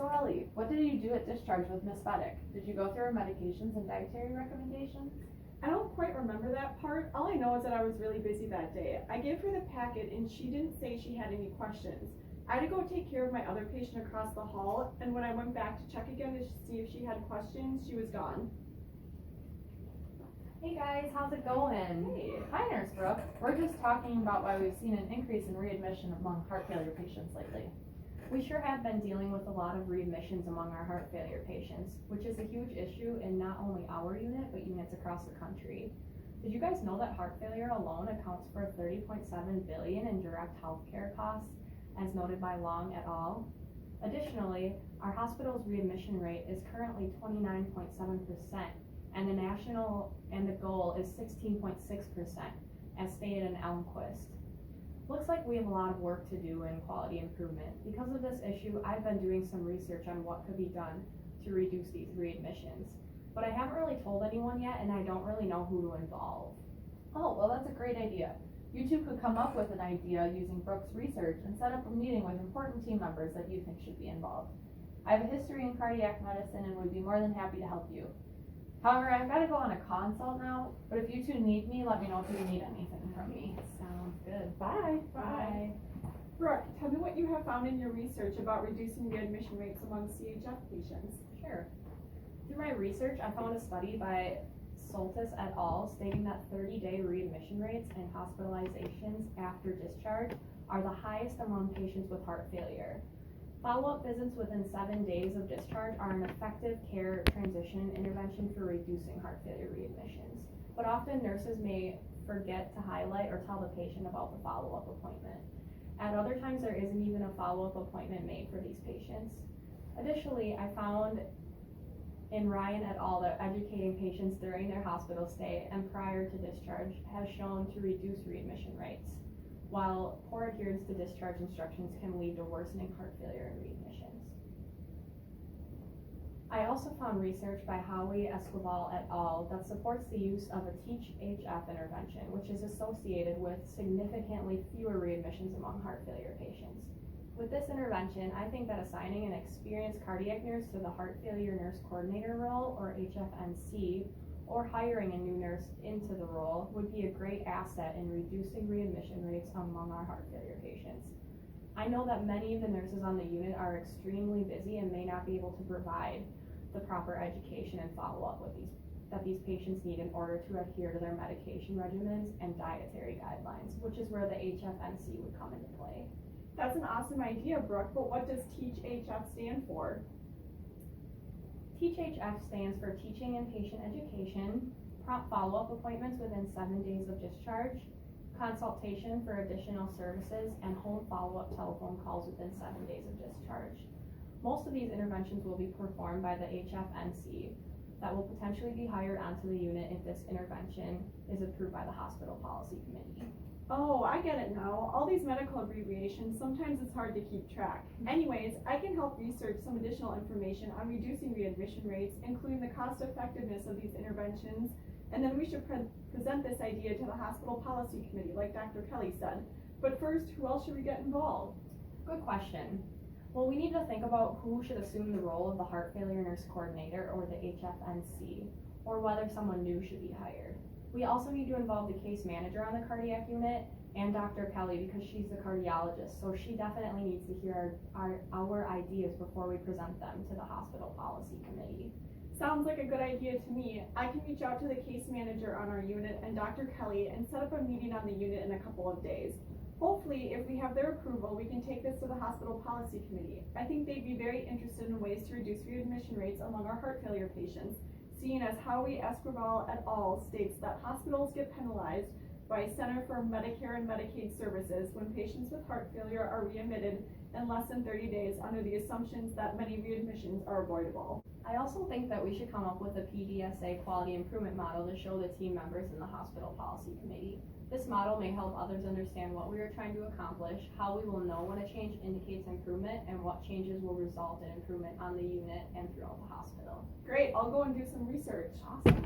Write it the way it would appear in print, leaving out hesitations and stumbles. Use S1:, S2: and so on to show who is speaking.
S1: So Ellie, what did you do at discharge with Miss Fedek? Did you go through her medications and dietary recommendations?
S2: I don't quite remember that part. All I know is that I was really busy that day. I gave her the packet and she didn't say she had any questions. I had to go take care of my other patient across the hall, and when I went back to check again to see if she had questions, she was gone.
S1: Hey guys, how's it going?
S2: Hey.
S1: Hi Nurse Brooke. We're just talking about why we've seen an increase in readmission among heart failure patients lately. We sure have been dealing with a lot of readmissions among our heart failure patients, which is a huge issue in not only our unit, but units across the country. Did you guys know that heart failure alone accounts for $30.7 billion in direct healthcare costs, as noted by Long et al.? Additionally, our hospital's readmission rate is currently 29.7%, and the goal is 16.6%, as stated in Elmquist. Looks like we have a lot of work to do in quality improvement. Because of this issue, I've been doing some research on what could be done to reduce these readmissions. But I haven't really told anyone yet, and I don't really know who to involve.
S3: Oh, well that's a great idea. You two could come up with an idea using Brooke's research and set up a meeting with important team members that you think should be involved. I have a history in cardiac medicine and would be more than happy to help you. However, I've got to go on a consult now, but if you two need me, let me know if you need anything from me.
S1: Sounds good.
S3: Bye.
S2: Bye. Brooke, tell me what you have found in your research about reducing readmission rates among CHF patients.
S1: Sure. Through my research, I found a study by Soltis et al. Stating that 30-day readmission rates and hospitalizations after discharge are the highest among patients with heart failure. Follow-up visits within 7 days of discharge are an effective care transition intervention for reducing heart failure readmissions. But often nurses may forget to highlight or tell the patient about the follow-up appointment. At other times, there isn't even a follow-up appointment made for these patients. Additionally, I found in Ryan et al. That educating patients during their hospital stay and prior to discharge has shown to reduce readmission rates, while poor adherence to discharge instructions can lead to worsening heart failure and readmissions. I also found research by Howie Escobar et al. That supports the use of a Teach-HF intervention, which is associated with significantly fewer readmissions among heart failure patients. With this intervention, I think that assigning an experienced cardiac nurse to the heart failure nurse coordinator role, or HFNC, or hiring a new nurse into the role would be a great asset in reducing readmission rates among our heart failure patients. I know that many of the nurses on the unit are extremely busy and may not be able to provide the proper education and follow-up with these patients need in order to adhere to their medication regimens and dietary guidelines, which is where the HFNC would come into play.
S2: That's an awesome idea, Brooke, but what does Teach-HF stand for?
S1: Teach-HF stands for Teaching and Patient Education, prompt follow-up appointments within 7 days of discharge, consultation for additional services, and home follow-up telephone calls within 7 days of discharge. Most of these interventions will be performed by the HFNC that will potentially be hired onto the unit if this intervention is approved by the hospital policy committee.
S2: Oh, I get it now. All these medical abbreviations, sometimes it's hard to keep track. Anyways, I can help research some additional information on reducing readmission rates, including the cost effectiveness of these interventions, and then we should present this idea to the hospital policy committee, like Dr. Kelly said. But first, who else should we get involved?
S1: Good question. Well, we need to think about who should assume the role of the heart failure nurse coordinator, or the HFNC, or whether someone new should be hired. We also need to involve the case manager on the cardiac unit and Dr. Kelly, because she's the cardiologist, so she definitely needs to hear our ideas before we present them to the hospital policy committee.
S2: Sounds like a good idea to me. I can reach out to the case manager on our unit and Dr. Kelly and set up a meeting on the unit in a couple of days. Hopefully, if we have their approval, we can take this to the hospital policy committee. I think they'd be very interested in ways to reduce readmission rates among our heart failure patients, seeing as Howie Escobar et al. States that hospitals get penalized by Center for Medicare and Medicaid Services when patients with heart failure are readmitted in less than 30 days under the assumptions that many readmissions are avoidable.
S1: I also think that we should come up with a PDSA quality improvement model to show the team members in the hospital policy committee. This model may help others understand what we are trying to accomplish, how we will know when a change indicates improvement, and what changes will result in improvement on the unit and throughout the hospital.
S2: Great, I'll go and do some research.
S1: Awesome.